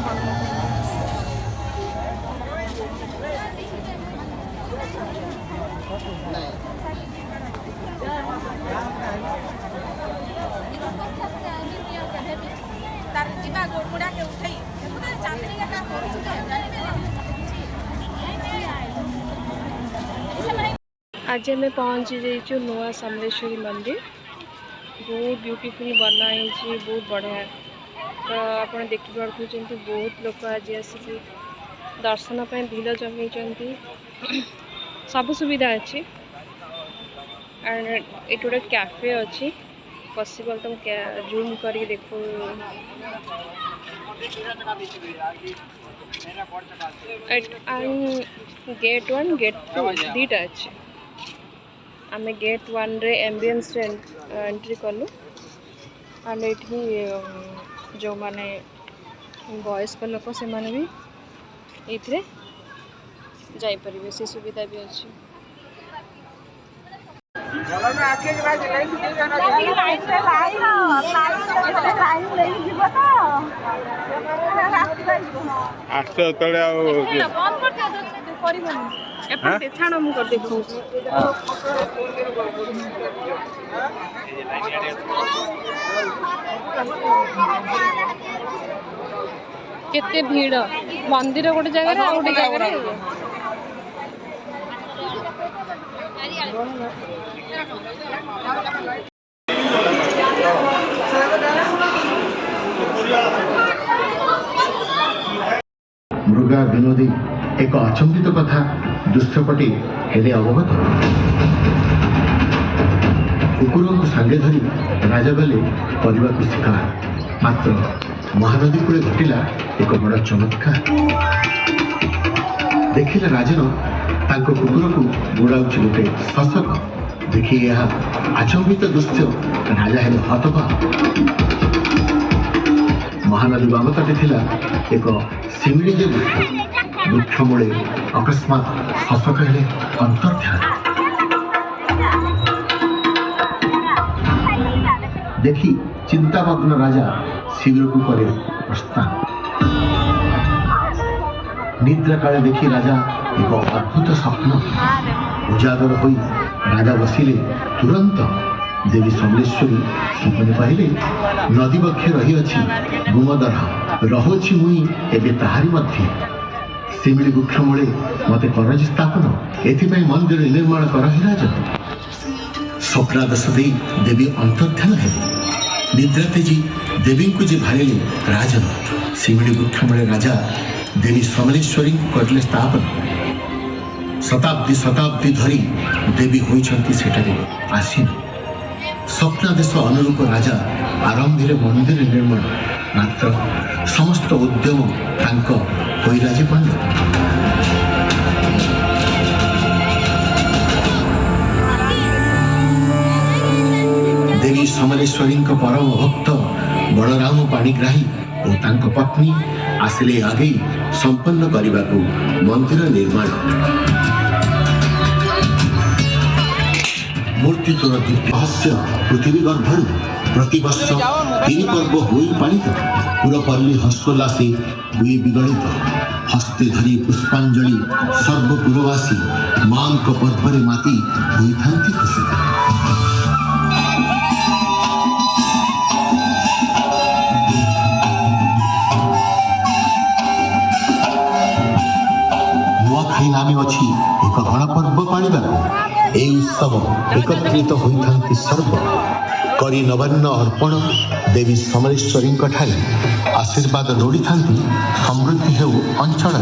आज आम पहुँची जाइए नुआ समलेश्वरी मंदिर। बहुत ब्यूटीफुल बनाई बहुत बढ़िया। तो आप देखिपे बहुत लोग आज आसिक दर्शन पर भीड़ जमी सब सुविधा अच्छी। एंड ये गोटे कैफे अच्छी पॉसिबल तुम जूम करके देखो। गेट 1 गेट 2 दीटा अच्छे। आम गेट 1 रे एम्बियंस एंट्री कलु। एंड ये जो माने वयस्क लोक से माने भी ये जापर से सुविधा भी अच्छी। छाण मु कर देखो केते भीड़ मंदिर गोटे जगह गोटे जगह मृगा विनोदी एक अचंबित कथा दुष्टपटे हेले अवगत। कुकुर को सांगे धरी राजा गले परिवा को शिकार। मात्र महानदी कूले घटिला एक बड़ चमत्कार। देखिले राजन तांको कुकुर को गोड़ाउछि गोटे शशक। देखी यह आचंबित दृश्य राजा हेले हतबाक। महानदी बाम तटे थिला एक सिमिलीजे वृक्ष मूले अकस्मात शशक हेले अंतर्ध्यान। देखी चिंतामग्न राजा शिविर को करे प्रस्थान। निद्रा काले देखी राजा एक अद्भुत स्वप्न उजागर होई राजा बसिले। तुरंत देवी समलेश्वरी स्वप्न पाइले नदी बक्षे रही अच्छी गुमदर रहुछि मुई एबे ताहारी मध्य। सिमिली वृक्ष मूले मते करज स्थापन एथिपाई मंदिर निर्माण कर हे राजन। स्वप्नादेश दे देवी अंतर्ध्यान हेले। निद्रा तेजी देवी को जे भाले राजन सिमिली वृक्ष मूले राजा देवी समलेश्वरी करले स्थापन। शताब्दी शताब्दी धरी देवी होइछंती सेठारे आसीन। स्वप्नादेश अनुरूप राजा आरंभे मंदिर निर्माण। मात्र समस्त उद्यम तांक होइराजे पंड। देवी समलेश्वरी परम भक्त बलराम पाणिग्राही और तांक पत्नी आसिले आगे संपन्न करने को मंदिर निर्माण। मूर्ति तोर रहस्य पृथ्वी गर्भर प्रति वर्ष 3 पर्व हुई पालित। पुरपल्ली हर्षोल्लासी हुए विगणित। हस्ते धरी पुष्पांजलि सर्वपुरवासी मां पर्वरे माती होइथांती खुशी। नुआखाई नामे अच्छी एक गणपर्व पालिबा। ए उत्सव एकत्रित होइथांती सर्व करी नवान्न अर्पण देवी समलेश्वरी ठारे आशीर्वाद लोड़ी समृद्धि हेउ अंचल।